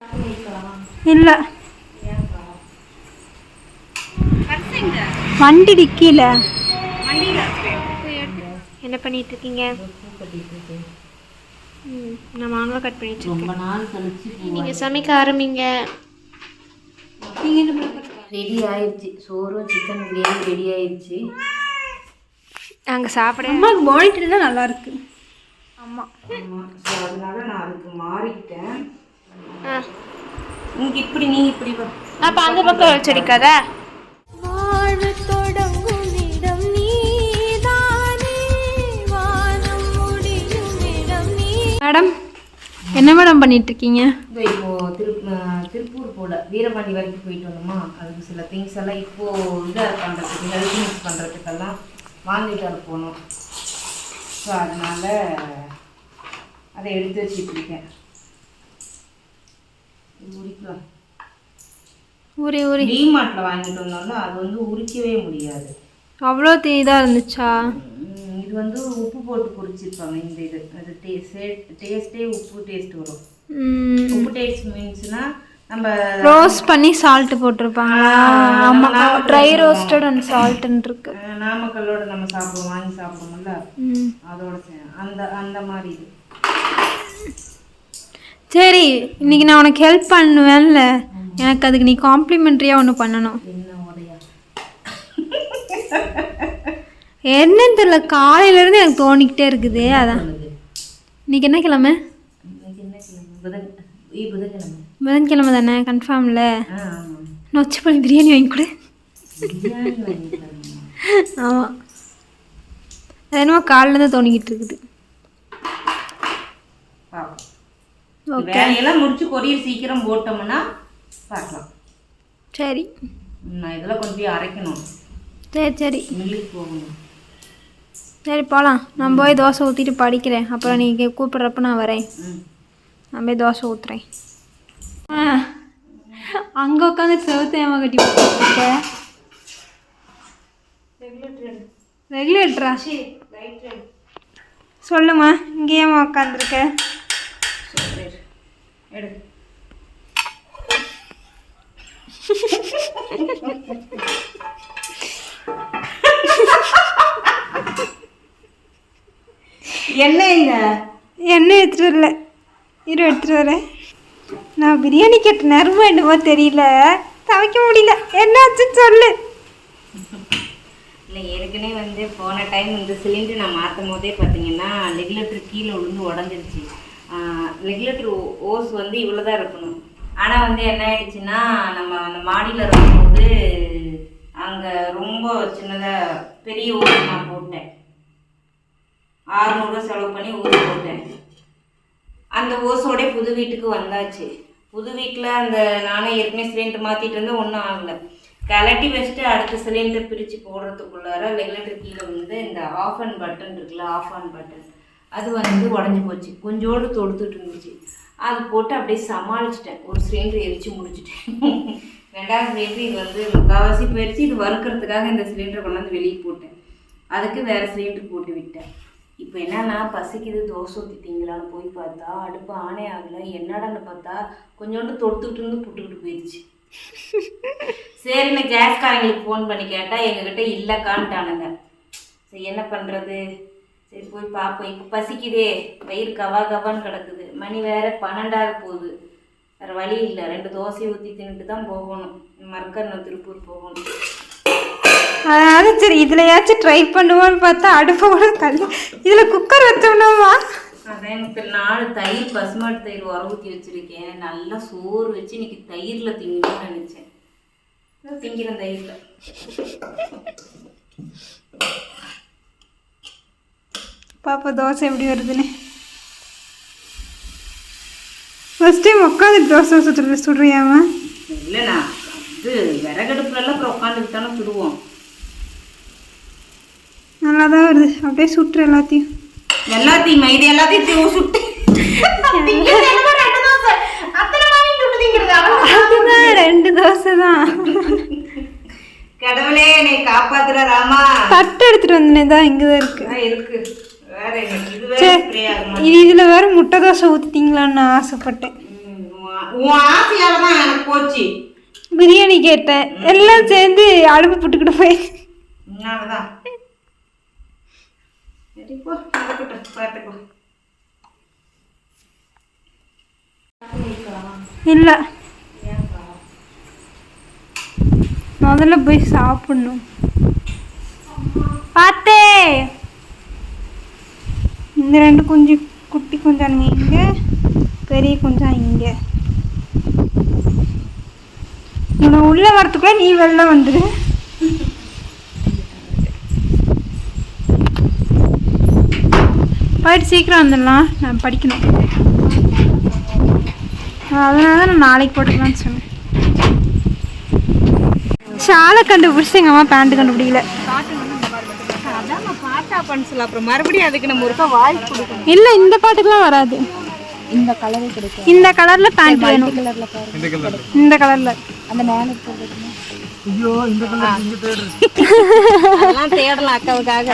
இல்லை வண்டி டிக்கில. என்ன பண்ணிட்டு இருக்கீங்க? நான் மாங்காய் கட் பண்ணிட்டு இருக்கேன். நீங்க சமைக்க ஆரம்பிங்க. நீங்க என்ன பண்ணுங்க? ரெடி ஆயிடுச்சு. சோறும் சிக்கன் கிரேவி ரெடி ஆயிடுச்சு. நாங்கள் சாப்பிட அம்மாவுக்கு மானிட்டர் தான் நல்லா இருக்கு. ஆமாம் ஆமாம். ஸோ அதனால நான் அதுக்கு மாறிட்டேன். இங்கே இப்படி நீ இப்படி அப்போ அந்த பக்கம் வச்சிருக்காத. மேடம் என்ன மேடம் பண்ணிட்டு இருக்கீங்க? இப்போ திருப்பூர் போல வீரபாண்டி வரைக்கும் போயிட்டு வந்தோமா, அதுக்கு சில திங்ஸ் எல்லாம் இப்போ இதாக பண்ணுறதுக்கு ஹெல்த் மிக்ஸ் பண்ணுறதுக்கெல்லாம் வாங்கிட்டு வர போகணும். ஸோ அதனால அதை எடுத்து வச்சுட்டு இருக்கேன். உரிக்கலாம். டிமார்ட்டில் வாங்கிட்டு வந்தோம்னா அது வந்து உரிக்கவே முடியாது. அவ்வளோ இதாக இருந்துச்சா? இது வந்து உப்பு போட்டு பொரிச்சிருப்பாங்க. இந்த இது அது டேஸ்ட்டே உப்பு டேஸ்ட் வரும். உப்பு டேஸ்ட் மீன்ஸ்னா நம்ம ரோஸ்ட் பண்ணி சால்ட் போட்டிருப்பாங்களா? ஆமாம், ட்ரை ரோஸ்டட் அண்ட் சால்ட்ன்னு இருக்கு. நாமக்கல்லோட நம்ம சாப்பிடுவோம், வாங்கி சாப்பிடுவோம்ல, அதோட அந்த அந்த மாதிரி இது. சரி, இன்னைக்கு நான் உனக்கு ஹெல்ப் பண்ணுவேன்ல, எனக்கு அதுக்கு நீ காம்ப்ளிமெண்ட்ரியாக ஒன்று பண்ணணும். என்னன்னு தெரியல, காலையிலேருந்து எனக்கு தோணிக்கிட்டே இருக்குது. அதான் இன்னைக்கு என்ன கிழமை? புதன்கிழமை தானே? கன்ஃபார்ம்ல நொச்சிப்பள்ளி பிரியாணி வாங்கி கொடு. ஆமாம், அது என்னமோ காலிலேருந்து தோணிக்கிட்டு இருக்குது. வேலையெல்லாம் முடிச்சு கொரியர் சீக்கிரம் போட்டோம்னா பார்க்கலாம். சரி, நான் இதெல்லாம் கொண்டு போய் அரைக்கணும். சரி சரி, மில்லுக்கு போகணும். சரி போகலாம். நான் போய் தோசை ஊற்றிட்டு படிக்கிறேன். அப்புறம் நீங்கள் கூப்பிட்றப்ப நான் வரேன். நான் போய் தோசை ஊற்றுறேன். அங்கே உட்காந்து செவத்து ஏமா கட்டி போட்டுருக்க? ரெகுலேட்டரா? சொல்லுமா, இங்கே ஏமா உட்காந்துருக்க? எடு. எண்ணெய்ங்க எண்ணெய் எடுத்துகிட்டு வரல, எடுத்துகிட்டு வரேன். நான் பிரியாணி கேட்ட நேரமா என்னவோ தெரியல, சமைக்க முடியல. என்னாச்சுன்னு சொல்லு. இல்லை, ஏற்கனவே வந்து போன டைம் இந்த சிலிண்டர் நான் மாற்றும் போதே பார்த்தீங்கன்னா ரெகுலேட்டர் கீழே விழுந்து உடஞ்சிருச்சு. ரெகுலேட்டர் ஓஸ் வந்து இவ்வளோ தான் இருக்கணும். ஆனால் வந்து என்ன ஆயிடுச்சுன்னா, நம்ம அந்த மாடியில் இருக்கும்போது அங்கே ரொம்ப சின்னதாக பெரிய ஓஸ் நான் போட்டேன். 600 ரூபா செலவு பண்ணி ஓஸ் போட்டேன். அந்த ஓஸோட புது வீட்டுக்கு வந்தாச்சு. புது வீட்டில் அந்த நானே ஏற்கனவே சிலிண்டர் மாற்றிட்டு இருந்தேன், ஒன்றும் ஆகலை. கலட்டி வச்சுட்டு அடுத்த சிலிண்டர் பிரித்து போடுறதுக்குள்ளார ரெகுலேட்டர் கீழே வந்து இந்த ஆஃப் ஆன் பட்டன் இருக்குல்ல, ஆஃப் ஆன் பட்டன், அது வந்து உடஞ்சி போச்சு. கொஞ்சோடு தொடுத்துட்டு இருந்துச்சு. அது போட்டு அப்படியே சமாளிச்சிட்டேன். ஒரு சிலிண்டர் எரிச்சு முடிச்சுட்டேன். 2வது சிலிண்டர் இது வந்து முக்கால்வாசி போயிடுச்சு. இது வறுக்கிறதுக்காக இந்த சிலிண்டரை கொண்டாந்து வெளியே போட்டேன். அதுக்கு வேறு சிலிண்டர் போட்டு விட்டேன். இப்போ என்னன்னா, பசிக்குது, தோசை ஊற்றி திங்கலான்னு போய் பார்த்தா அடுப்பு ஆனே ஆகலை. என்னடான்னு பார்த்தா கொஞ்சோண்டு தொடுத்துக்கிட்டு இருந்து புட்டுக்கிட்டு போயிடுச்சு. சரி, நான் கேஸ்காரங்களுக்கு ஃபோன் பண்ணி கேட்டால் எங்ககிட்ட இல்லைக்கான்ட்டானுங்க. சரி, என்ன பண்ணுறது? சரி போய் பார்ப்போம். இப்போ பசிக்குதே, வயிறு கவா கவான்னு கிடக்குது. மணி வேறு 12 போகுது. வேறு வழி இல்லை. 2 தோசையை ஊற்றி தின்னுட்டு தான் போகணும். மறுக்கணும், திருப்பூர் போகணும். அதாவது சரி, இதுலையாச்சும் ட்ரை பண்ணுவோன்னு பார்த்தா அடுப்பை கூட கல். இதில் குக்கர் வச்சோம்னாமா? அதான் எனக்கு 4 தயிர், பசுமாட்டு தயிர் உர ஊற்றி வச்சுருக்கேன். நல்லா சோறு வச்சு இன்னைக்கு தயிரில் திங்கணும்னு நினச்சேன். திங்கிறேன் தயிரில். பாப்பா தோசை எப்படி வருதுன்னு. ஃபர்ஸ்ட் டைம் உட்காந்து தோசை சுடுறியாமா? இல்லைண்ணா, இது விறகடுப்புலலாம் அப்புறம் உட்காந்துட்டு தானே சுடுவோம். நல்லா தான் வருது. அப்படியே சுட்டுரு எல்லாத்தையும். இது எல்லாத்தையும் சுட்டு 2 தோசை தான். கடவுளே, என்னை காப்பாத்துற ராமா. தட்டு எடுத்துட்டு வந்தேன் தான், இங்கதான் இருக்கு. வேற இது வேற ஸ்ப்ரே ஆகுமா? இதுல வேற முட்டை தோசை ஊத்திட்டீங்களான்னு ஆசைப்பட்டேன். உன் ஆசையால தான் எனக்கு போச்சு. பிரியாணி கேட்டேன், எல்லாம் சேர்ந்து அடுப்பு புட்டுக்கிட்டு போய் அதனாலதான் பார்த்துக்கோ. இல்லை, முதல்ல போய் சாப்பிடணும். பார்த்தே இந்த 2 குஞ்சு குட்டி குஞ்சானுங்க இங்கே, பெரிய குஞ்சா இங்கே. உன்னை உள்ளே வரத்துக்குள்ள நீ வெளில வந்துடு. போயிட்டு சீக்கிரம் வந்துடலாம், நான் படிக்கணும். அதனால தான் நான் நாளைக்கு போட்டுக்கலான்னு சொன்னேன். ஷாலை கண்டுபிடிச்சி எங்கள் அம்மா பேண்ட் கண்டுபிடிக்கல. அப்புறம் மறுபடியும் அதுக்கு நம்ம ஒருக்கா வாய்ப்பு கொடுக்கணும். இல்லை, இந்த பாட்டுக்கெல்லாம் வராது. இந்த கலரே கிடைக்கும். இந்த கலர்ல பேண்ட் வேணும். இந்த கலர்ல அந்த மேல ஐயோ இந்த கலர் இங்க தேடுறது அதெல்லாம் தேடலாம் அக்காவுக்காக.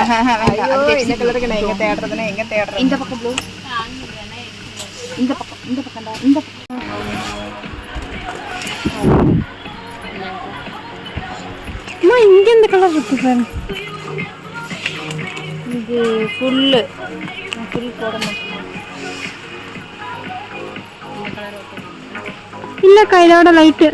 ஐயோ இந்த கலருக்கு நான் எங்க தேடுறதுன்னா எங்க தேடுறது. இந்த பக்கம் ப்ளூ, இந்த பக்கம் இந்த பக்கம்டா, இந்த பக்கம். அம்மா இங்க இந்த கலர் இருக்கு பாரு. இது ஃபுல்லு ஃபுல் போட மாட்டேன். இல்லக்கா, இதோட லைட்டு.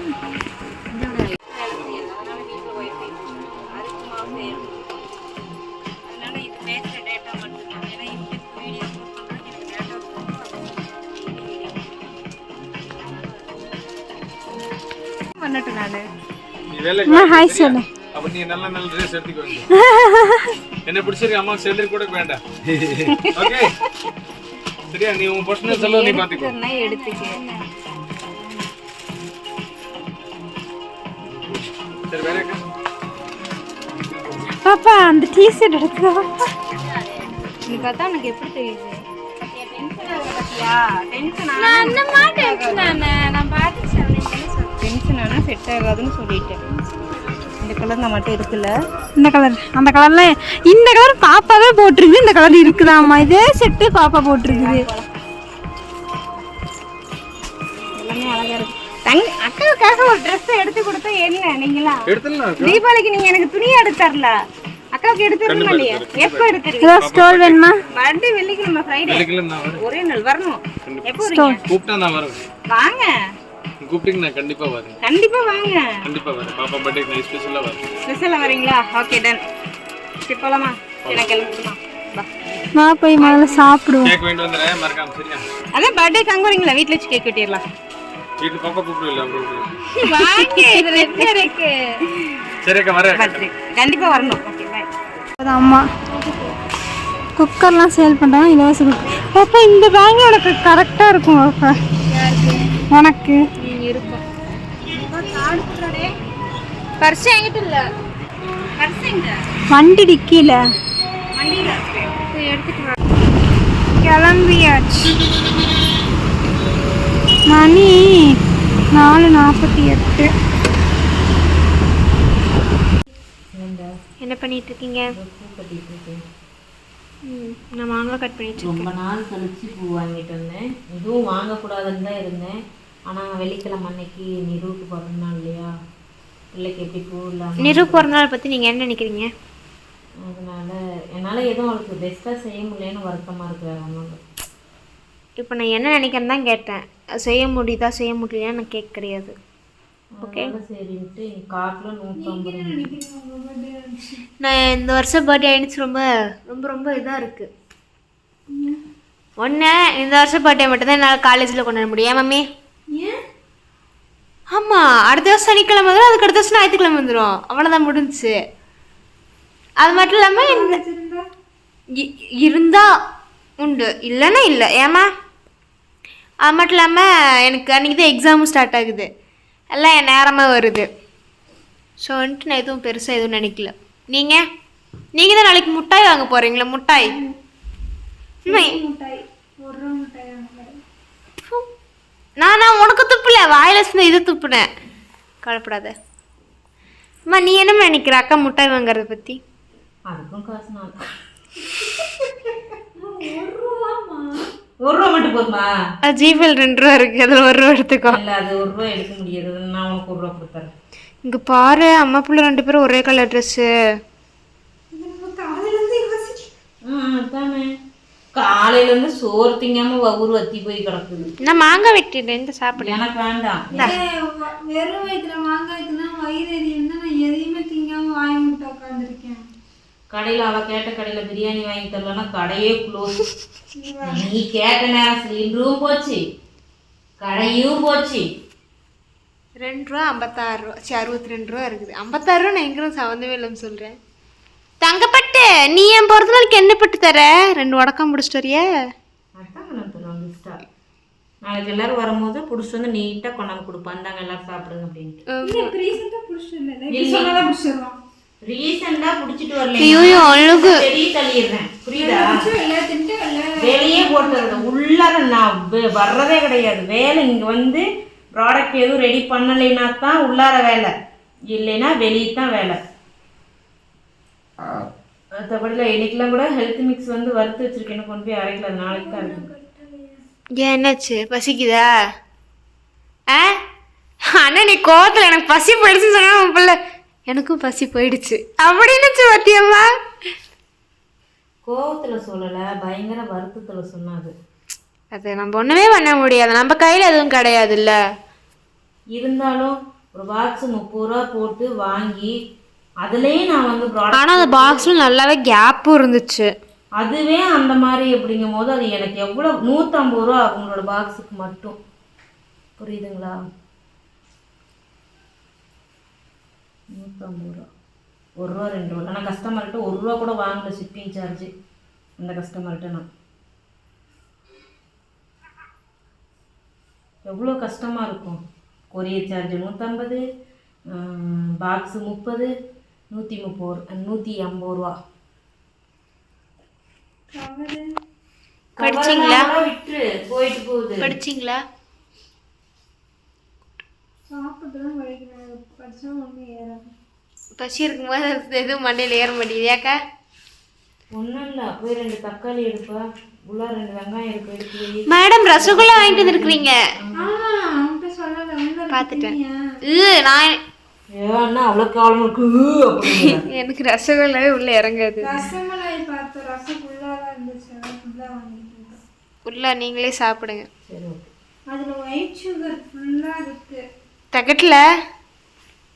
ஹாய் சொல்லு. அப்ப நீ நல்ல நல்ல ட்ரெஸ் எடுத்துக்கோ. என்ன பிடிச்சிருக்கு அம்மா சேலரி கூட வேண்டாம். ஓகே சரியா, நீ உன் பர்சனல் செலவு நீ பாத்துக்கோ. நான் எடுத்துக்க. சரி வேற என்ன? பாப்பா அந்த டீ-ஷர்ட் எடுத்துக்கோ. நீ பார்த்தா எனக்கு எப்படி தெரியுது? செட் ஆகாதுன்னு சொல்லிட்டேன். இந்த கலர் நான் மட்டும் இருக்குல்ல, இந்த கலர் அந்த கலர்ல இந்த கலர் பாப்பாவே போட்டிருக்கு. இந்த கலர் இருக்குதாம்மா, இதே செட்டு பாப்பா போட்டிருக்குது. எல்லாமே அழகா இருக்கு. அக்காவுக்காக ஒரு ட்ரெஸ் எடுத்து கொடுத்தா என்ன நீங்களா? எடுத்துடலாம். தீபாவளிக்கு நீங்க எனக்கு துணி எடுத்து தரல, அக்காவுக்கு எடுத்து தரணும் இல்லையா? எப்போ எடுத்துருவீங்க? ஏதோ ஸ்டோல் வேணுமா? மண்டே வெள்ளிக்கிழமை ஃப்ரைடே ஒரே நாள் வரணும். எப்போ வரீங்க? கூப்பிட்டா நான் வரேன். வாங்க, கூப்பிட்டீங்க நான் கண்டிப்பா வரேன். கண்டிப்பா வாங்க, கண்டிப்பா வரேன். பாப்பா பர்த்டே நான் ஸ்பெஷலா வரேன். ஸ்பெஷலா வரீங்களா? Okay done. சரி போலாமா? எனக்கு கிளம்புமா? பா. நான் போய் முதல்ல சாப்பிடுவோம். கேக் வாங்கிட்டு வந்துறேன் மறக்காம சரியா? அதான் பர்த்டே அங்க வரீங்களா? வீட்ல வச்சு கேக் வெட்டிடலாம். வீட்டு பாப்பா கூப்பிடுவில்ல அப்புறம். வாங்க, இது ரெட் இருக்கு. சரி அக்கா வரேன். கண்டிப்பா வரணும். Okay bye. அம்மா குக்கர்லாம் சேல் பண்ணுறாங்க, இலவச குக்கர். பாப்பா இந்த பேங்க் எனக்கு கரெக்டாக இருக்கும் பாப்பா. உனக்கு இருக்கும். பர்ஸ் என்கிட்ட இல்ல. பர்ஸ் எங்க? வண்டி டிக்கில வண்டியில போய் எடுத்துட்டு வா. கிளம்பியாச்சு. மணி 4:48. என்ன பண்ணிட்டு இருக்கீங்க? நான் மாங்காய் கட் பண்ணிட்டு ரொம்ப நாள் கழிச்சு பூ வாங்கிட்டு வந்தேன். இதுவும் வாங்கக்கூடாதுன்னு தான் இருந்தேன். ஆனால் வெள்ளிக்கிழமை அன்னைக்கு நிரூக்கு பிறந்தநாள் இல்லையா, பிள்ளைக்கு எப்படி பூ இல்லாமல். நிரூ பிறந்தநாள் பற்றி நீங்கள் என்ன நினைக்கிறீங்க? அதனால என்னால் எதுவும் அவளுக்கு பெஸ்ட்டாக செய்ய முடியலன்னு வருத்தமாக இருக்கு. வேறு ஒன்றும். இப்போ நான் என்ன நினைக்கிறேன்னு தான் கேட்டேன். செய்ய முடியுதா செய்ய முடியலையா நான் கேட்க கிடையாது. ஓகே சரின்ட்டு காட்டில் 150. நான் இந்த வருஷம் பர்த்டே ஆயிடுச்சு. ரொம்ப ரொம்ப ரொம்ப இதாக இருக்குது. ஒன்று இந்த வருஷம் பர்த்டே மட்டும்தான் என்னால் காலேஜில் கொண்டாட முடியும். மம்மி ஆமாம், அடுத்த வருஷம் சனிக்கிழமை வந்துடும், அதுக்கு அடுத்த வருஷம் ஞாயிற்றுக்கிழமை வந்துடும். அவ்வளோதான் முடிஞ்சிச்சு. அது மட்டும் இல்லாமல் இருந்தால் உண்டு, இல்லைன்னா இல்லை. ஏமா அது மட்டும் இல்லாமல் எனக்கு அன்றைக்கி தான் எக்ஸாமும் ஸ்டார்ட் ஆகுது, எல்லாம் என் நேரமாக வருது. ஸோ வந்துட்டு நான் எதுவும் பெருசாக எதுவும் நினைக்கல. நீங்கள் தான் நாளைக்கு முட்டாய் வாங்க போகிறீங்களா? முட்டாய் நான் உனக்கு துப்புல, வாயில் சேர்ந்து இது துப்புனேன், கவலைப்படாத. அம்மா நீ என்ன நினைக்கிற அக்கா முட்டாய் வாங்குறத பற்றி? அதுக்கும் காசு நான் ரூபா மட்டும் போதுமா? அது ஜிபேல 2 ரூபா இருக்கு, அதில் 1 ரூபா எடுத்துக்கோ. இல்லை அது 1 ரூபா எடுக்க முடியாது, நான் உனக்கு 1 ரூபா கொடுத்துறேன். இங்கே பாரு, அம்மா பிள்ளை 2 பேரும் ஒரே கலர் ட்ரெஸ்ஸு. அதானே காலையிலேருந்து சோறு திங்காம வவுறு வத்தி போய் கிடக்குது. நான் மாங்காய் வெட்டிட்டேன், இந்த சாப்பிடு. எனக்கு வேண்டாம். வெறும் வயிற்றுல மாங்காய் வயிறு எரியும்னா நான் எதையுமே திங்காம வாய முட்டை உட்காந்துருக்கேன். கடையில் அவள் கேட்ட கடையில் பிரியாணி வாங்கி தரலன்னா கடையே க்ளோஸ். நீ கேட்ட நேரம் சிலிண்டரும் போச்சு, கடையும் போச்சு. 2 ரூபா 56 ரூபா, 62 ரூபா இருக்குது. 56 ரூபா நான் எங்கே சம்மந்தமே இல்லைன்னு சொல்கிறேன். தங்கப்பட்டு, நீ என் பிறந்த நாளைக்கு என்ன பட்டு தர? 2 உடக்கம் முடிச்சிட்டு வரியா? அதான் நான் தருவேன் கிஃப்டா. நாளைக்கு எல்லாரும் வரும்போது பிடிச்சிட்டு வந்து நீட்டாக கொண்டாந்து கொடுப்பான், தாங்க எல்லாரும் சாப்பிடுங்க அப்படின்ட்டு. ரீசெண்டாக பிடிச்சிடலாம். ரீசெண்டாக பிடிச்சிட்டு வரல, ஐயோ அழுகு. வெளியே தள்ளிடுறேன், புரியுதா? வெளியே போட்டுறது, உள்ளார நான் வர்றதே கிடையாது. வேலை இங்கே வந்து ப்ராடக்ட் எதுவும் ரெடி பண்ணலைன்னா தான் உள்ளார வேலை, இல்லைன்னா வெளியே தான் வேலை. மற்றபடியில் இன்னைக்கெல்லாம் கூட ஹெல்த் மிக்ஸ் வந்து வறுத்து வச்சிருக்கேன், கொண்டு போய் அரைக்கல, அது நாளைக்கு தான் இருக்கு. ஏன் என்னாச்சு, பசிக்குதா? அண்ணா நீ கோவத்தில் எனக்கு பசி போயிடுச்சுன்னு சொன்னா உன் பிள்ளை எனக்கும் பசி போயிடுச்சு அப்படின்னுச்சு பத்தியம்மா. கோவத்தில் சொல்லலை, பயங்கர வருத்தத்தில் சொன்னாது. அது நம்ம ஒன்றுமே பண்ண முடியாது, நம்ம கையில் எதுவும் கிடையாதுல்ல. இருந்தாலும் ஒரு பாக்ஸ் 30 ரூபா போட்டு வாங்கி அதுலேயே நான் வந்து ஆனால் அந்த பாக்ஸில் நல்லாவே கேப்பும் இருந்துச்சு. அதுவே அந்த மாதிரி அப்படிங்கும் போது அது எனக்கு எவ்வளோ 150 ரூபா அவங்களோட பாக்ஸுக்கு மட்டும், புரியுதுங்களா? 150 ரூபா, 1 ரூபா 2 ரூபா. ஆனால் கஸ்டமர்கிட்ட 1 ரூபா கூட வாங்கல ஷிப்பிங் சார்ஜ். அந்த கஸ்டமர்கிட்ட நான் எவ்வளோ கஷ்டமாக இருக்கும். கொரியர் சார்ஜ் 150, பாக்ஸு 30, 150 ரூபா. படிச்சிங்களா? விட்டுரு, போயிட்டு போகுது. படிச்சிங்களா? சாப்பிட்டுதான் படிக்கிறேன், படிச்சா ஒன்றும் ஏறாது. பசி இருக்கும்போது எதுவும் மண்டையில் ஏற மாட்டேங்குது ஏக்கா? ஒன்றும் இல்லை, போய் 2 தக்காளி எடுப்பா, உள்ள 2 வெங்காயம் எடுத்து மேடம் ரசகுல்லா வாங்கிட்டு வந்துருக்குறீங்க. அவன்கிட்ட சொல்லலை, பார்த்துட்டேன். நான் ஏன்னா அவ்வளோ காலம் இருக்கு அப்படின்னு. எனக்கு ரசகுல்லாவே உள்ள இறங்காது. ரசமலாய் பார்த்தோம், ரசம் ஃபுல்லாக தான் இருந்துச்சு, ஃபுல்லாக வாங்கிட்டு ஃபுல்லாக நீங்களே சாப்பிடுங்க. சரி ஓகே. அதில் ஒயிட் சுகர் ஃபுல்லாக இருக்கு தக்கட்டில்.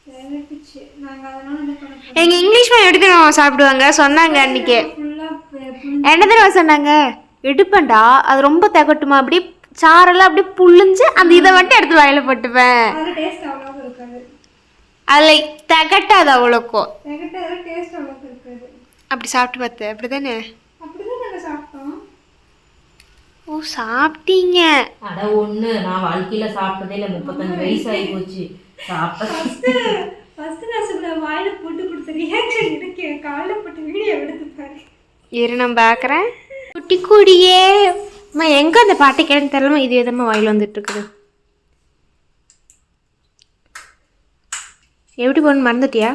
திகட்டுச்சு. நாங்கள் அதனால என்ன பண்ண எங்கள் இங்கிலீஷ் மேம் எடுத்து சாப்பிடுவாங்க சொன்னாங்க அன்றைக்கி. ஃபுல்லாக என்ன தெரியுமா சொன்னாங்க? எடுப்பேன்டா அது ரொம்ப திகட்டுமா, அப்படியே சாரெல்லாம் அப்படியே புழிஞ்சு அந்த இதை மட்டும் எடுத்து வாயில் போட்டுப்பேன். அதில் டேஸ்ட் அவ்வளோவும் இருக்காது, அதில் திகட்டாது அவ்வளோக்கோ. திகட்ட அதில் டேஸ்ட் அவ்வளோக்கு இருக்காது. அப்படி சாப்பிட்டு பார்த்தேன், அப்படி தானே? அப்படிதான் நாங்கள் சாப்பிட்டோம். ஓ சாப்பிட்டீங்க? அட ஒன்று, நான் வாழ்க்கையில் சாப்பிட்டதே இல்லை, 35 வயசு ஆகி போச்சு. ஃபர்ஸ்ட் ரசகுல்லா வாயில போட்டு கொடுத்த ரியாக்ஷன் இருக்கு, காலைல போட்டு வீடியோ எடுத்து பாரு. இரு நான் பார்க்குறேன். குட்டி கூடியே அம்மா எங்கே அந்த பாட்டை கேட்டு தரலாமா? இது எதம்மா வாயில் வந்துட்டு இருக்குது. எப்படி போகணும் மறந்துட்டியா?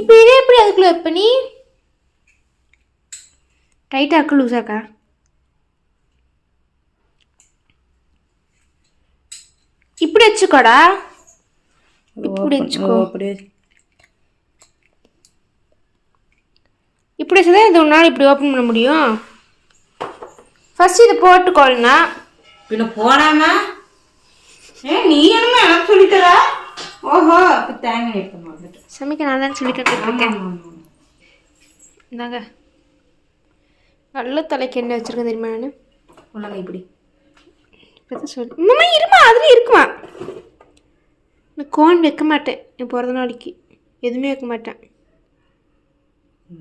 இப்போ இதே எப்படி அதுக்குள்ள இப்போ நீ டைட்டாக இருக்கு லூஸாக்கா? இப்படி வச்சுக்கோடா, இப்படி வச்சுக்கோ. இப்படி வச்சுதான் இது உன்னால் இப்படி ஓப்பன் பண்ண முடியும். ஃபர்ஸ்ட் இதை போட்டுக்கோள்னா பின்ன போடாம நீ என்னமா எனக்கு சொல்லித்தரா? ஓஹோ, இப்போ தேங்காய் எடுத்து வந்துட்டு சமைக்க நான் தான் சொல்லி தந்துருக்கேன். இந்தாங்க நல்ல தலைக்கு என்ன வச்சுருக்கேன் தெரியுமா? நான் உள்ளங்க இப்படி இப்போ தான் சொல்லி அம்மா இருமா, அதுலேயும் இருக்குமா? நான் கோன் வைக்க மாட்டேன் என் பிறந்த நாளைக்கு, எதுவுமே வைக்க மாட்டேன்.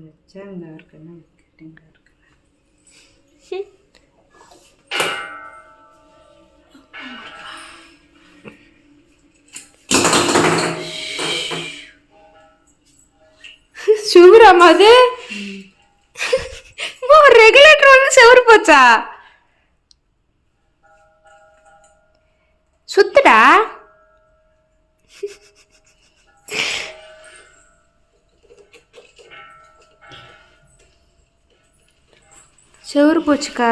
வச்சா இந்த இருக்குன்னா இருக்கு. சுவராமா அது? ரெகுலேட்டர் வந்து செவரு போச்சா? சுத்துடா. செவுரு போச்சுக்கா.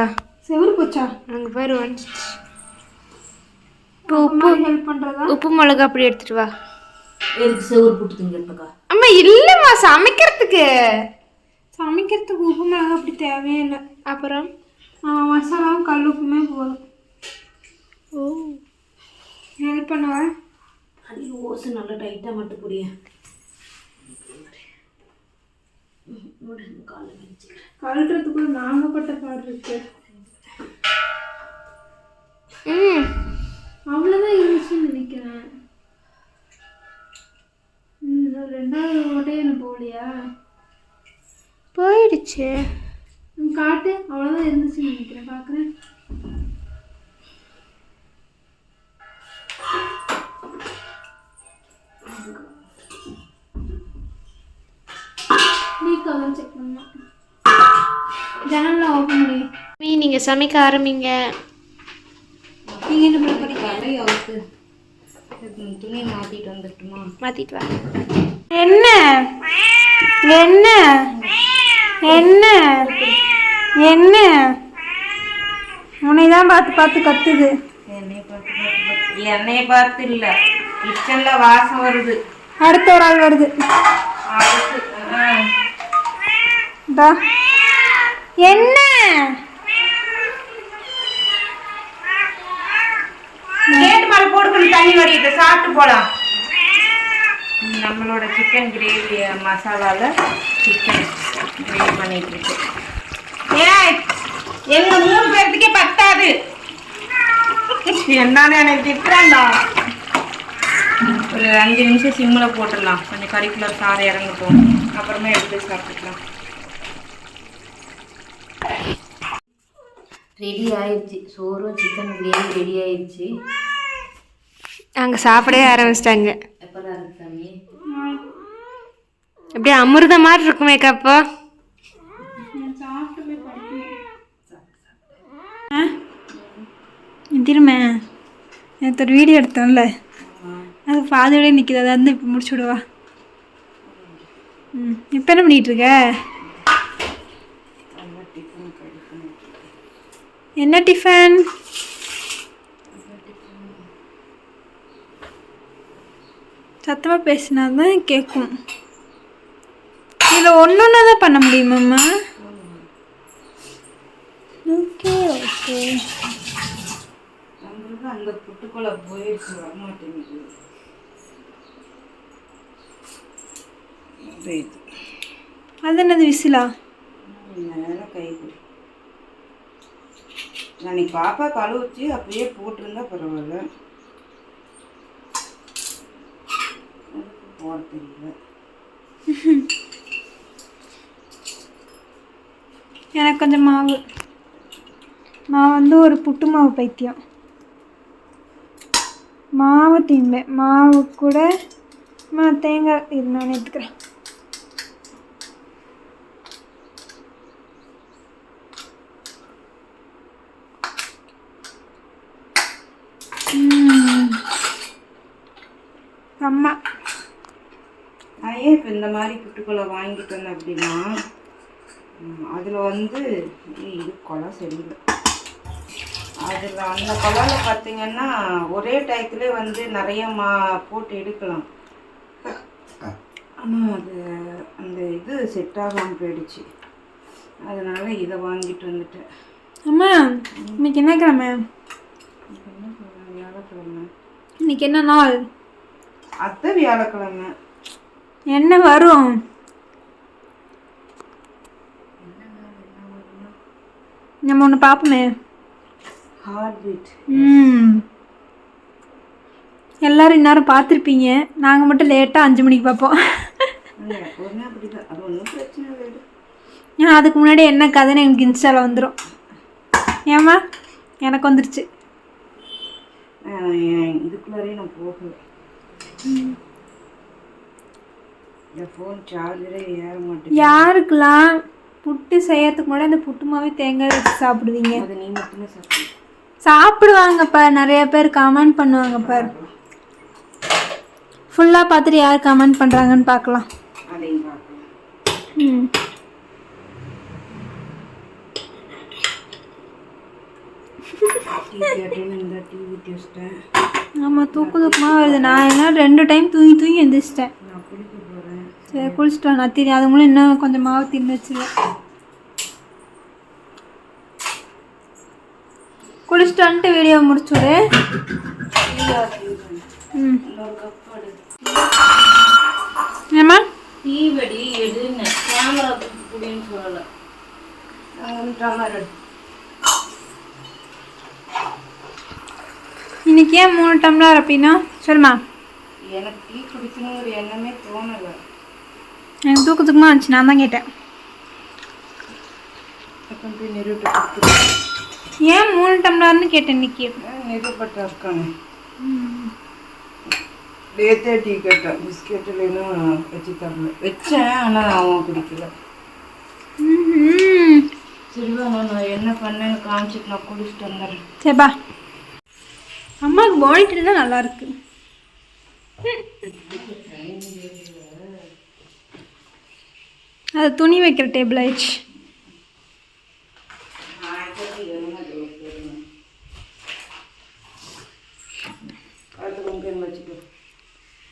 செவுரு போச்சா? அங்கே பாரு வந்துச்சு. இப்போ அம்மா ஹெல்ப் பண்ணுறதா? உப்பு மிளகா அப்படி எடுத்துட்டு வா. எதுக்கு செவுரு புட்டு திங்கிறதுக்கா? அம்மா இல்லைம்மா, சமைக்கிறதுக்கு. சமைக்கிறதுக்கு உப்பு மிளகா அப்படி தேவையே இல்லை. அப்புறம் மசாலாவும் கல் உப்புமே போதும். ஓ ஹெல்ப் பண்ணவா? அது ஓசு நல்லா டைட்டாக மட்டும் புரிய கழுட்டுறதுக்குள்ள நாங்கப்பட்ட பாடு இருக்கு. அவ்வளோதான் இருந்துச்சுன்னு நினைக்கிறேன். ரெண்டாவது ஓட்டையே எனக்கு போகலையா? போயிடுச்சு. காட்டு. அவ்வளோதான் இருந்துச்சுன்னு நினைக்கிறேன். பார்க்குறேன். செக் பண்ணலாம். ஜன்னலில் ஓப்பன் பண்ணி நீங்கள் சமைக்க ஆரம்பிங்க. நீங்கள் என்ன பண்ண போறீங்க? துணி மாற்றிட்டு வந்துட்டுமா? மாற்றிட்டு வா. என்ன என்ன என்ன என்ன உன்னை தான் பார்த்து பார்த்து கத்துது. என்னைய பார்த்து இல்லை, கிச்சனில் வாசம் வருது. அடுத்த ஒரு ஆள் வருது. அடுத்து என்ன கேட்டு மேலே போட்டுக்கணும். தண்ணி வடிக்கிட்டு சாப்பிட்டு போகலாம். நம்மளோட சிக்கன் கிரேவி மசாலாவில் சிக்கன் கிரேவி பண்ணிட்டு இருக்கு. ஏன் எங்கள் 3 பேர்த்துக்கே பத்தாது. என்னன்னு எனக்கு திட்டுறாண்டா. ஒரு 5 நிமிஷம் சிம்மில் போட்டுடலாம். கொஞ்சம் கறிக்குலர் சாறு இறங்கட்டும், அப்புறமா எடுத்து சாப்பிட்டுக்கலாம். ரெடி ஆயிடுச்சு. சோறும் சிக்கன் கிரேவி ரெடி ஆயிடுச்சு. அங்கே சாப்பிடவே ஆரம்பிச்சிட்டாங்க. எப்போதான் இருக்கு சாமி? அப்படியே அமிர்த மாதிரி இருக்குமேக்காப்பா. திரும்ப நேற்று ஒரு வீடியோ எடுத்தோம்ல, அது பாதியோட நிற்கிது. அதை வந்து இப்போ முடிச்சு விடுவா. இப்போ என்ன பண்ணிகிட்டு இருக்க? என்ன டிஃபன்? சத்தமாக பேசினா தான் கேட்கும். இதில் ஒன்று ஒன்று தான் பண்ண முடியுமாம்மா? Okay okay. நம்மளுக்கு அந்த புட்டுக்குள்ளே போயிடுச்சு, வரமாட்டேங்குது. அது என்னது விசிலா? மேலே கை கொடு. நான் பாப்பா கழுவிச்சு அப்படியே போட்டிருந்தா பரவாயில்ல. போட தெரியல. எனக்கு கொஞ்சம் மாவு. நான் வந்து ஒரு புட்டு மாவு பைத்தியம். மாவு திம்பேன். மாவு கூட தேங்காய் இது நான் எடுத்துக்கிறேன். அம்மா நான் ஏன் இப்போ இந்த மாதிரி புட்டுக்குள்ளே வாங்கிட்டு வந்தேன் அப்படின்னா, அதில் வந்து இது குழா சரியில்லை. அதில் அந்த குழாவில் பார்த்தீங்கன்னா ஒரே டயத்துலேயே வந்து நிறைய போட்டு எடுக்கலாம். ஆனால் அது அந்த இது செட் ஆகாமல் போயிடுச்சு. அதனால் இதை வாங்கிட்டு வந்துட்டேன். அம்மா இன்னைக்கு என்ன கிழமை? வியாழக்கிழமை. இன்னைக்கு என்ன நாள்? அத்தை வியாழக்கிழமை. என்ன வரும்? நம்ம ஒன்று பார்ப்போமே. Heart beat. எல்லாரும் இந்நேரம் பார்த்துருப்பீங்க. நாங்கள் மட்டும் லேட்டாக 5 மணிக்கு பார்ப்போம். எப்போதுமே அப்படி தான். அது ஒன்றும் பிரச்சனை இல்லை. ஏன்னா அதுக்கு முன்னாடி என்ன கதைன்னு எனக்கு இன்ஸ்டாவில் வந்துடும். ஏம்மா எனக்கு வந்துருச்சு. இதுக்குள்ளாரே நான் போகல. இந்த ஃபோன் சார்ஜரே ஏற மாட்டேங்குது. யாருக்கெல்லாம் புட்டு செய்யறதுக்கு முன்னாடி அந்த புட்டு மாவே தேங்காய் வச்சு சாப்பிடுவீங்க? அது நீ மட்டுமே சாப்பிடு. சாப்பிடுவாங்கப்பா, நிறைய பேர் கமெண்ட் பண்ணுவாங்கப்பா. ஃபுல்லாக பார்த்துட்டு யார் கமெண்ட் பண்ணுறாங்கன்னு பார்க்கலாம். அதையும் பார்க்கலாம். டீ கேட்டேன்னு இந்த டீ ஊற்றி வச்சிட்டேன். ஆமாம், தூக்கமாக வருது. நான் என்ன 2 டைம் தூங்கி எழுந்திரிச்சிட்டேன். நான் குளிக்க போகிறேன். சரி, குளிச்சுட்டு வா. நான் தெரியும் அதுங்களும் இன்னும் கொஞ்சம் மாவு தின்னு வச்சுருவேன். குளிச்சுட்டு வந்துட்டு வீடியோ முடிச்சுடு. ம், இன்னொரு கப் எடு. ஏம்மா டீ வடி எடுன்னு கேமரா குடின்னு சொல்லலை. நான் வந்து டம்ளர் எடு. இன்னைக்கு ஏன் 3 டம்ளர் அப்படின்னா சொல்லுமா. எனக்கு டீ குடிக்கணுங்கிற எண்ணமே தோணலை. எனக்கு தூக்கத்துக்குமா இருந்துச்சு, நான் தான் கேட்டேன். போய் நிறுவட்டு ஏன் 3 டம்ளர்னு கேட்டேன் இன்னைக்கு. நிறுவப்பட்ட இருக்காங்க. லேத்தே டீ கேட்டேன். பிஸ்கெட் இல்லைன்னா வச்சு தரல. வச்சேன், ஆனால் அவன் குடிக்கல. சரிவா, நான் என்ன பண்ணேன்னு காமிச்சிட்டு நான் குடிச்சிட்டு வந்துடுறேன். சரிப்பா. அம்மாவுக்கு மானிட்டர் தான் நல்லா இருக்கு. அது துணி வைக்கிற டேபிள் ஆயிடுச்சு.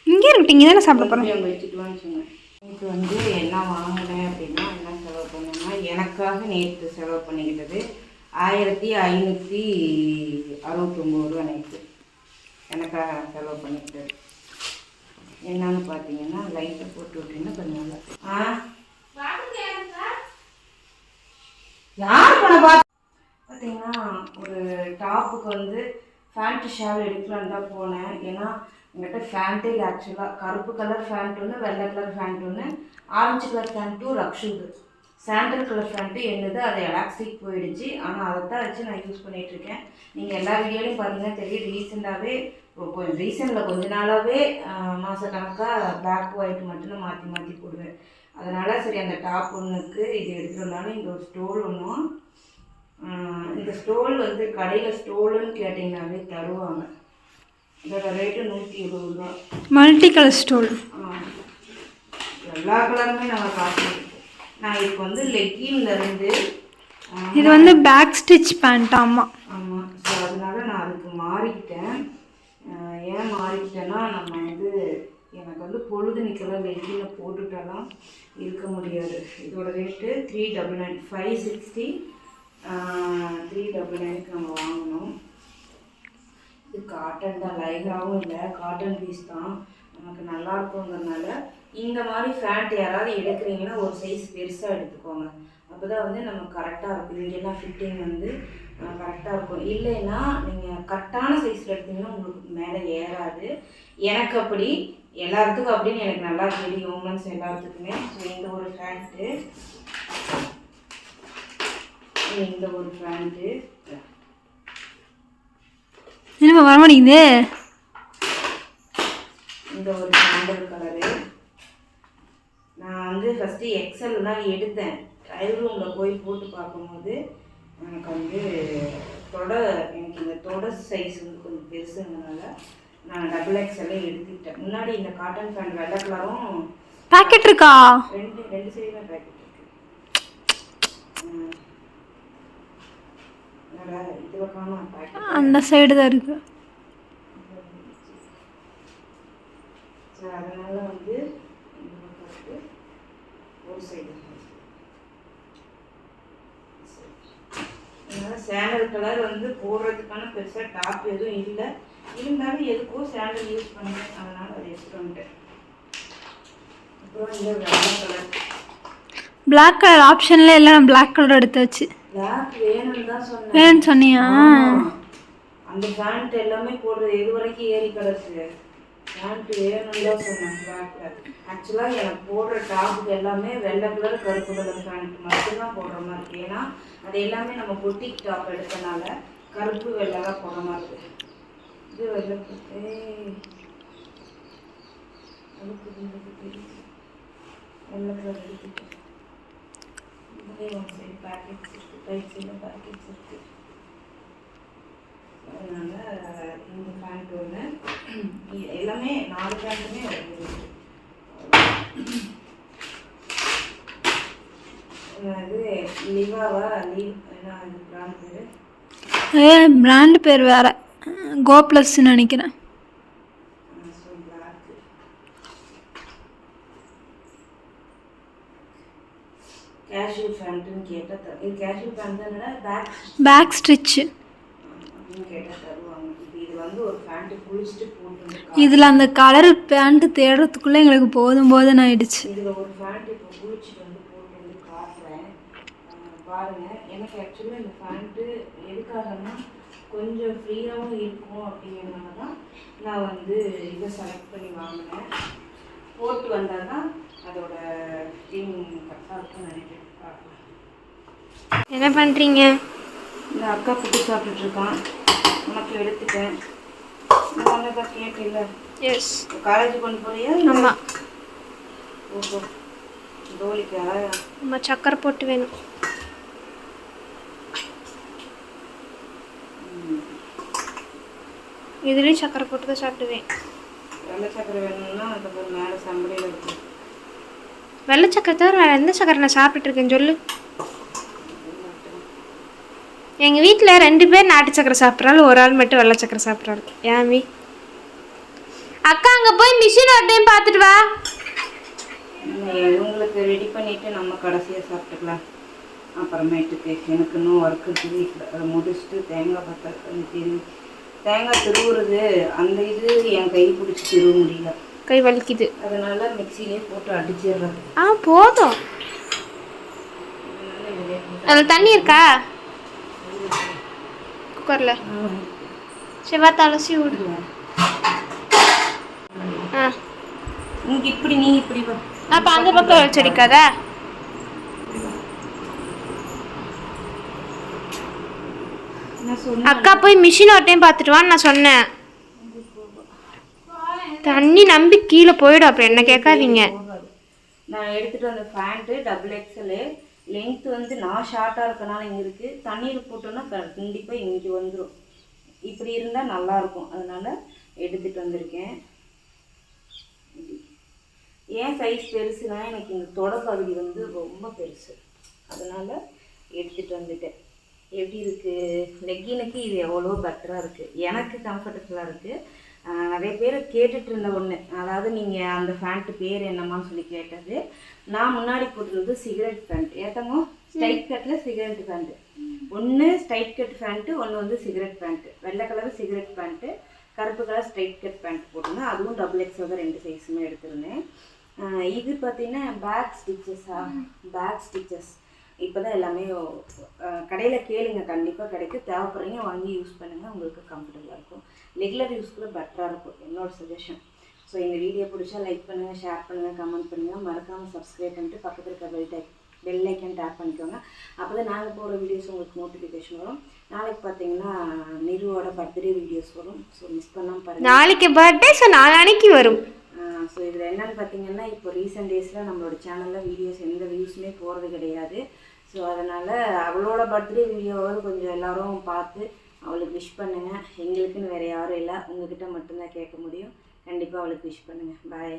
இங்கே இருக்கட்டும், இங்கே தானே சாப்பிட போகிறோம். வச்சுக்கலான்னு சொன்னேன். இன்னைக்கு வந்து என்ன வாங்கினேன் அப்படின்னா, என்ன செலவு பண்ணேன்னா, எனக்காக நேற்று செலவு பண்ணிக்கிட்டது 1569 ரூபா. நேற்று எனக்காக செலவு பண்ணிக்கிட்டது என்னன்னு பார்த்தீங்கன்னா, லைட்டை போட்டு விட்டீங்கன்னா கொஞ்சம் நல்லா. யார் பண்ண பார்த்தீங்கன்னா, ஒரு டாப்புக்கு வந்து ஃபேண்ட்டு ஷால் எடுக்கலான்னு தான் போனேன். ஏன்னா என்கிட்ட ஃபேண்ட்டே இல்லை. ஆக்சுவலாக கருப்பு கலர் ஃபேண்ட் ஒன்று, வெள்ளை கலர் ஃபேண்ட் ஒன்று, ஆரஞ்சு கலர் ஃபேண்ட்டும் ரக்ஷுது, சாண்டல் கலர் ஃபேண்ட்டு என்னது அது எலாஸ்டிக் போயிடுச்சு. ஆனால் அதை தான் வச்சு நான் யூஸ் பண்ணிகிட்ருக்கேன். நீங்கள் எல்லா வீடியோலையும் பார்த்தீங்கன்னா தெரியும். ரீசெண்டாகவே ரீசெண்டில் கொஞ்ச நாளாகவே மாதக்கணக்காக பிளாக் ஒயிட் மட்டும் மாற்றி மாற்றி போடுவேன். அதனால் சரி, அந்த டாப் ஒன்றுக்கு இது எடுக்கிறதுனால இந்த ஒரு ஸ்டோல் ஒன்றும், இந்த ஸ்டோல் வந்து கடையில் ஸ்டோலுன்னு கேட்டிங்கனாலே தருவாங்க. இதோட ரேட்டு 120 ரூபா. Multi colour stole. எல்லா கலருமே நம்ம பார்த்துருக்கோம். நான் இப்போ வந்து லெக்கின்லேருந்து இது வந்து பேக் ஸ்டிச் பேண்ட். ஆமாம் ஆமாம். ஸோ அதனால நான் அதுக்கு மாறிக்கிட்டேன். ஏன் மாறிக்கிட்டேன்னா, நம்ம வந்து எனக்கு வந்து பொழுது நிற்கலாம் லெக்கினை போட்டுட்டாலாம் இருக்க முடியாது. இதோட ரேட்டு 399, 560, 399க்கு நம்ம வாங்கணும். இது காட்டன் தான், லைக்ராவும் இல்லை, காட்டன் பீஸ் தான். நமக்கு நல்லா இருக்குங்கிறதுனால இந்த மாதிரி ஃபேண்ட் யாராவது எடுக்கிறீங்கன்னா ஒரு சைஸ் பெருசாக எடுத்துக்கோங்க. அப்போ தான் வந்து நம்ம கரெக்டாக இருக்கும். இங்கெல்லாம் ஃபிட்டிங் வந்து கரெக்டாக இருக்கும். இல்லைன்னா நீங்கள் கரெக்டான சைஸில் எடுத்தீங்கன்னா உங்களுக்கு மேலே ஏறாது. எனக்கு அப்படி, எல்லாத்துக்கும் அப்படின்னு எனக்கு நல்லா தெரியும், உமன்ஸ் எல்லாத்துக்குமே. ஸோ இந்த ஒரு ஃபேண்ட்டு, இந்த ஒரு ஃபேண்ட்டு என்னப்பா வர மாட்டேங்குது. இந்த ஒரு சாண்டல் கலரு. நான் வந்து ஃபஸ்ட்டு எக்ஸல் தான் எடுத்தேன். ட்ரையல் ரூமில் போய் போட்டு பார்க்கும்போது எனக்கு வந்து எனக்கு இந்த தொட சைஸ் வந்து கொஞ்சம் பெருசுங்கிறதுனால நான் டபுள் எக்ஸல்லே எடுத்துக்கிட்டேன். முன்னாடி இந்த காட்டன் பேண்ட் வெள்ளை கலரும் பாக்கெட் இருக்கா? ரெண்டு சைடுமே பேக்கெட் இருக்கு. இதில் காணும் பேக்கெட், அந்த சைடு தான் இருக்கு. ஸோ அதனால் வந்து ஒரு சைடு. அதனால் சாண்டல் கலர் வந்து போடுறதுக்கான பெருசாக டாப் எதுவும் இல்லை. இருந்தாலும் எதுக்கோ சாண்டல் யூஸ் பண்ணேன், அதனால் அதை எடுத்துட்டு வந்துட்டேன். அப்புறம் இந்த வெள்ளை கலர், பிளாக் கலர் ஆப்ஷன்ல எல்லாம் நான் பிளாக் கலர் எடுத்தாச்சு. பிளாக் வேணும்னு தான் சொன்னேன். வேணும்னு சொன்னியா? அந்த பேண்ட் எல்லாமே போடுறது எது வரைக்கும் ஏறி கிடக்கு. பேண்ட் வேணும்னு தான் சொன்னேன் பிளாக்ல. ஆக்சுவலாக எனக்கு போடுற டாப்புக்கு எல்லாமே வெள்ளை கலர் கருப்பு கலர் பேண்ட் மட்டும்தான் போடுற மாதிரி இருக்குது. ஏன்னா அது எல்லாமே நம்ம பொட்டிக் டாப் எடுத்தனால கருப்பு வெள்ளை தான் போடுற மாதிரி இருக்குது. இது வெள்ளை வெள்ளை கலர் எடுத்துட்டு இதுலேயே ஒன் சைடு பேக்கெட்ஸ் இருக்குது, ரைட் சைடில் பேக்கெட்ஸ் இருக்குது. அதனால் இந்த பேண்ட் ஒன்று, எல்லாமே 4 பேண்ட்டுமே இது லிவாவா என்ன அது பிராண்ட் பேர்? பிராண்ட் பேர் வேறு, கோ ப்ளஸ்ன்னு நினைக்கிறேன். கேஷ்யூ பேண்ட்டுன்னு கேட்டால் இது கேஷ்யூ பேண்ட் தானே பேக் ஸ்டிச்சு. அப்படின்னு கேட்டால் தருவாங்க. இப்போ இது வந்து ஒரு பேண்ட்டு குளிச்சுட்டு போட்டு இதில் அந்த கலர் பேண்ட்டு தேடுறதுக்குள்ளே எங்களுக்கு போதும்னு ஆயிடுச்சு. இதில் ஒரு பேண்ட் இப்போ குளிச்சுட்டு வந்து போட்டு வந்து காட்டுறேன் பாருங்கள். எனக்கு ஆக்சுவலாக இந்த பேண்ட்டு எதுக்காகன்னா கொஞ்சம் ஃப்ரீயாகவும் இருக்கும் அப்படிங்கிறதுனால தான் நான் வந்து இதை செலக்ட் பண்ணி வாங்கினேன். போட்டு வந்தால் தான் அதோட டீம் கரெக்டாக இருக்கும்னு நினைக்கிறேன். பார்க்கலாம். என்ன பண்ணுறீங்க? இந்த அக்கா ஃபுட்டு சாப்பிட்டுட்ருக்கான், உனக்கு எடுத்துட்டேன். நான் தான் கேட்டில்ல. எஸ். காலேஜ் கொண்டு போறியா? ஆமாம். ஓஹோ, தோலிக்கா? நம்ம சக்கரை போட்டு வேணும். இதுலேயும் சக்கரை போட்டு தான் சாப்பிடுவேன். வெள்ளை சக்கரை வேணும்னா அதுக்கப்புறம் மேலே சம்பளையில் இருக்கும். வெள்ளை சக்கரை தவிர வேறு எந்த சக்கரை நான் சாப்பிட்டுருக்கேன்னு சொல்லு. எங்கள் வீட்டில் 2 பேர் நாட்டு சக்கரை சாப்பிட்றாள், ஒரு ஆள் மட்டும் வெள்ளை சக்கரை சாப்பிட்றாள். ஏமி அக்கா அங்கே போய் மிஷின் ஒரு டைம் பார்த்துட்டு வா. இவங்களுக்கு ரெடி பண்ணிவிட்டு நம்ம கடைசியாக சாப்பிட்டுக்கலாம். அப்புறமேட்டுக்கு எனக்கு இன்னும் ஒர்க் இருக்குது. அதை முடிச்சுட்டு தேங்காய் பற்ற தேங்காய் திருவுறது அந்த இது என் கை பிடிச்சி திருவ முடியல, கை வலிக்குது. அதனால மிக்சிலே போட்டு அடிச்சிடுறது. போதும். அதில் தண்ணி இருக்கா குக்கரில்? செவ்வாய் அலசி விடுவேன். இங்கே இப்படி நீ இப்படி வா. அப்போ அந்த பக்கம் வச்சிருக்காதா? அக்கா போய் மிஷின் ஒரு டைம் பார்த்துட்டு வான்னு நான் சொன்னேன். தண்ணி நம்பி கீழே போயிடும், அப்புறம் என்ன கேட்காதீங்க. நான் எடுத்துகிட்டு வந்த பேண்ட்டு XXL லென்த் வந்து நான் ஷார்ட்டாக இருக்கனால இங்கே இருக்குது. தண்ணீர் போட்டோன்னா கண்டிப்பாக இங்கே வந்துடும். இப்படி இருந்தால் நல்லாயிருக்கும், அதனால் எடுத்துகிட்டு வந்திருக்கேன். ஏன் சைஸ் பெருசுனா எனக்கு இந்த தொட பகுதி வந்து ரொம்ப பெருசு, அதனால் எடுத்துகிட்டு வந்துட்டேன். எப்படி இருக்குது லெக்கினுக்கு இது எவ்வளோ பெட்டராக இருக்குது, எனக்கு கம்ஃபர்டபுளாக இருக்குது. நிறைய பேர் கேட்டுட்டு இருந்த ஒன்று, அதாவது நீங்கள் அந்த பேண்ட்டு பேர் என்னம்மான்னு சொல்லி கேட்டது. நான் முன்னாடி போட்டுருந்தது சிகரெட் பேண்ட். ஏற்றமோ ஸ்ட்ரைட் கட்டில் சிகரெட் பேண்ட்டு, ஒன்று ஸ்ட்ரைட் கட் பேண்ட்டு, ஒன்று வந்து சிகரெட் பேண்ட்டு. வெள்ளை கலர் சிகரெட் பேண்ட்டு, கருப்பு கலர் ஸ்ட்ரைட் கட் பேண்ட் போட்டிருந்தேன். அதுவும் XXL தான், 2 சைஸுமே எடுத்திருந்தேன். இது பார்த்தீங்கன்னா பேக் ஸ்டிச்சஸ் இப்போ தான் எல்லாமே கடையில் கேளுங்க, கண்டிப்பாக கிடைக்கும். தேவைப்படுறீங்க வாங்கி யூஸ் பண்ணுங்கள், உங்களுக்கு கம்ஃபர்டபுளாக இருக்கும். ரெகுலர் யூஸ்க்குள்ள பெட்டராக இருக்கும், என்னோட சஜஷன். ஸோ இந்த வீடியோ பிடிச்சா லைக் பண்ணுங்கள், ஷேர் பண்ணுங்கள், கமெண்ட் பண்ணுங்கள். மறக்காமல் சப்ஸ்கிரைப் பண்ணிட்டு பக்கத்தில் இருக்க பெல் ஐக்கன் டேப் பண்ணிக்கோங்க. அப்போ தான் நாங்கள் போகிற வீடியோஸ் உங்களுக்கு நோட்டிஃபிகேஷன் வரும். நாளைக்கு பார்த்தீங்கன்னா நிருவோட பர்த்டே வீடியோஸ் வரும். ஸோ மிஸ் பண்ணாமல் பாருங்கள். நாளைக்கு பர்த்டே, ஸோ நாளைக்கு வரும். ஸோ இதில் என்னென்னு பார்த்தீங்கன்னா, இப்போ ரீசெண்ட் டேஸில் நம்மளோட சேனலில் வீடியோஸ் எந்த வியூஸுமே போகிறது கிடையாது. ஸோ அதனால் அவளோட பர்த்டே வீடியோவாவது கொஞ்சம் எல்லோரும் பார்த்து அவளுக்கு விஷ் பண்ணுங்கள். எங்களுக்குன்னு வேறு யாரும் இல்லை, உங்கள்கிட்ட மட்டும்தான் கேட்க முடியும். கண்டிப்பாக அவளுக்கு விஷ் பண்ணுங்கள். பாய்.